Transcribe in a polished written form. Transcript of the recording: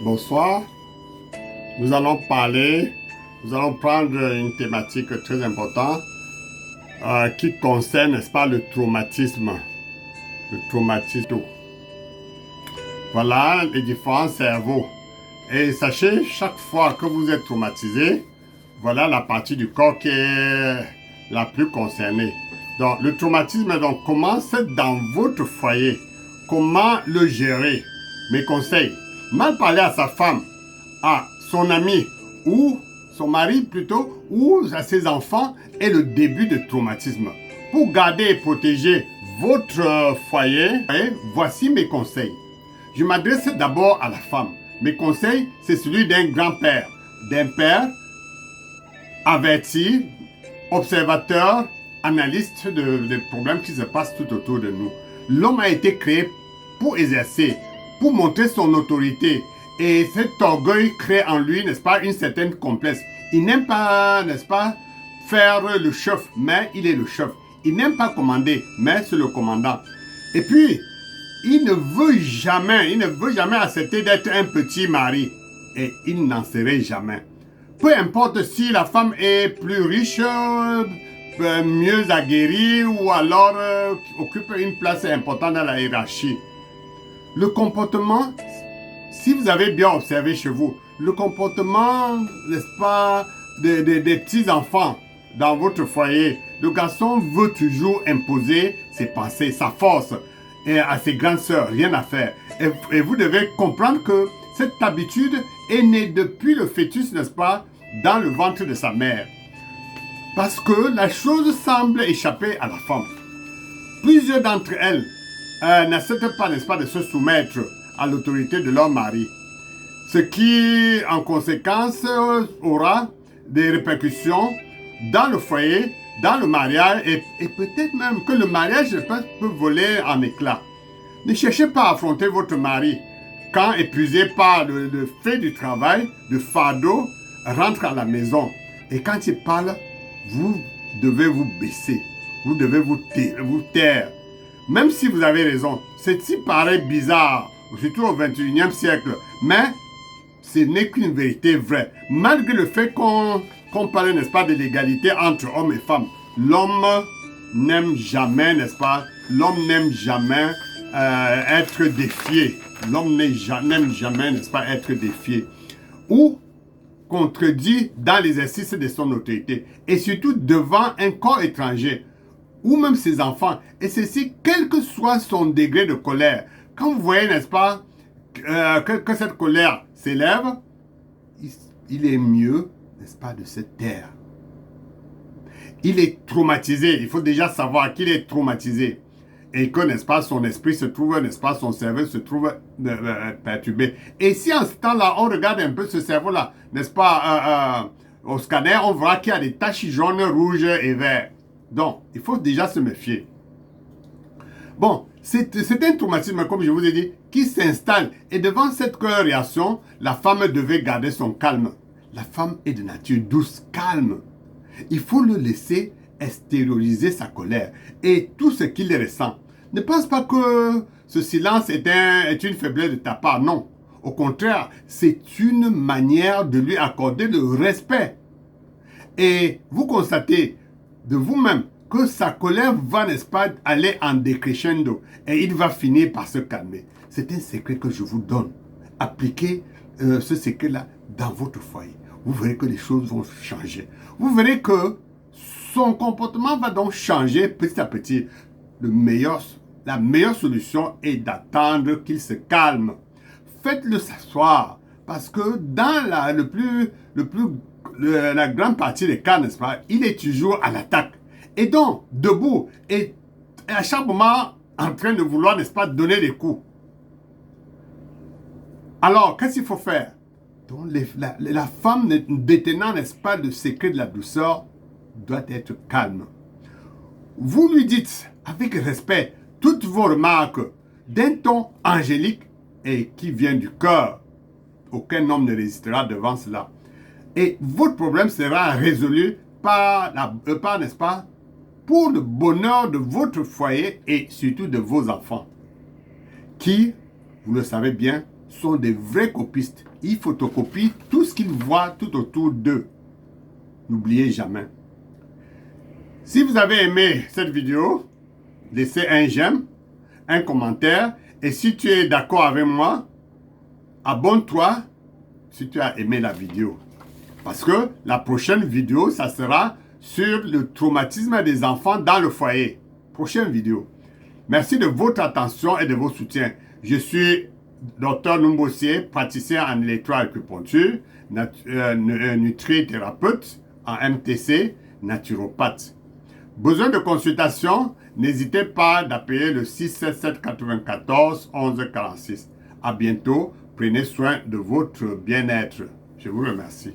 Bonsoir. Nous allons parler, nous allons prendre une thématique très importante qui concerne, n'est-ce pas, le traumatisme. Le traumatisme. Voilà les différents cerveaux. Et sachez, chaque fois que vous êtes traumatisé, voilà la partie du corps qui est la plus concernée. Donc, le traumatisme donc, commence dans votre foyer. Comment le gérer? Mes conseils. Mal parler à sa femme, à son ami ou son mari plutôt, ou à ses enfants est le début de traumatisme. Pour garder et protéger votre foyer, voici mes conseils. Je m'adresse d'abord à la femme. Mes conseils, c'est celui d'un grand-père, d'un père averti, observateur, analyste des problèmes qui se passent tout autour de nous. L'homme a été créé pour exercer, pour montrer son autorité. Et cet orgueil crée en lui, n'est-ce pas, une certaine complexe. Il n'aime pas, n'est-ce pas, faire le chef, mais il est le chef. Il n'aime pas commander, mais c'est le commandant. Et puis, il ne veut jamais accepter d'être un petit mari. Et il n'en serait jamais. Peu importe si la femme est plus riche, mieux aguerrie ou alors occupe une place importante dans la hiérarchie. Le comportement, si vous avez bien observé chez vous, le comportement, n'est-ce pas, des petits-enfants dans votre foyer, le garçon veut toujours imposer ses pensées, sa force et à ses grandes sœurs, rien à faire. Et vous devez comprendre que cette habitude est née depuis le fœtus, n'est-ce pas, dans le ventre de sa mère. Parce que la chose semble échapper à la femme. Plusieurs d'entre elles n'acceptent pas, n'est-ce pas, de se soumettre à l'autorité de leur mari. Ce qui, en conséquence, aura des répercussions dans le foyer, dans le mariage, et peut-être même que le mariage peut voler en éclats. Ne cherchez pas à affronter votre mari quand, épuisé par le fait du travail, le fardeau, rentre à la maison. Et quand il parle, vous devez vous baisser. Vous devez vous taire. Même si vous avez raison, ceci paraît bizarre, surtout au XXIe siècle, mais ce n'est qu'une vérité vraie. Malgré le fait qu'on parle, n'est-ce pas, de l'égalité entre hommes et femmes, l'homme n'aime jamais, n'est-ce pas, l'homme n'aime jamais être défié. L'homme n'aime jamais, n'est-ce pas, être défié. Ou contredit dans l'exercice de son autorité. Et surtout devant un corps étranger ou même ses enfants. Et ceci, quel que soit son degré de colère. Quand vous voyez, n'est-ce pas, que cette colère s'élève, il est mieux, n'est-ce pas, de se taire. Il est traumatisé. Il faut déjà savoir qu'il est traumatisé. Et que, n'est-ce pas, son esprit se trouve, n'est-ce pas, son cerveau se trouve perturbé. Et si en ce temps-là, on regarde un peu ce cerveau-là, n'est-ce pas, au scanner, on verra qu'il y a des taches jaunes, rouges et vertes. Donc, il faut déjà se méfier. Bon, c'est un traumatisme, comme je vous ai dit, qui s'installe. Et devant cette réaction, la femme devait garder son calme. La femme est de nature douce, calme. Il faut le laisser extérioriser sa colère et tout ce qu'il ressent. Ne pense pas que ce silence est une faiblesse de ta part, non. Au contraire, c'est une manière de lui accorder le respect. Et vous constatez de vous-même que sa colère va, n'est-ce pas, aller en décrescendo et il va finir par se calmer. C'est un secret que je vous donne. Appliquez ce secret-là dans votre foyer. Vous verrez que les choses vont changer. Vous verrez que son comportement va donc changer petit à petit. La meilleure solution est d'attendre qu'il se calme. Faites-le s'asseoir parce que dans la grande partie des cas, n'est-ce pas, il est toujours à l'attaque. Et donc, debout, et à chaque moment, en train de vouloir, n'est-ce pas, donner des coups. Alors, qu'est-ce qu'il faut faire? Donc, la femme détenant, n'est-ce pas, le secret de la douceur, doit être calme. Vous lui dites, avec respect, toutes vos remarques d'un ton angélique et qui vient du cœur. Aucun homme ne résistera devant cela. Et votre problème sera résolu par n'est-ce pas, pour le bonheur de votre foyer et surtout de vos enfants, qui, vous le savez bien, sont des vrais copistes. Ils photocopient tout ce qu'ils voient tout autour d'eux. N'oubliez jamais. Si vous avez aimé cette vidéo, laissez un j'aime, un commentaire. Et si tu es d'accord avec moi, abonne-toi si tu as aimé la vidéo. Parce que la prochaine vidéo, ça sera sur le traumatisme des enfants dans le foyer. Prochaine vidéo. Merci de votre attention et de vos soutiens. Je suis Dr Numbossier, praticien en électroacupuncture, nutrithérapeute en MTC, naturopathe. Besoin de consultation? N'hésitez pas d'appeler le 677 94 11 46. À bientôt. Prenez soin de votre bien-être. Je vous remercie.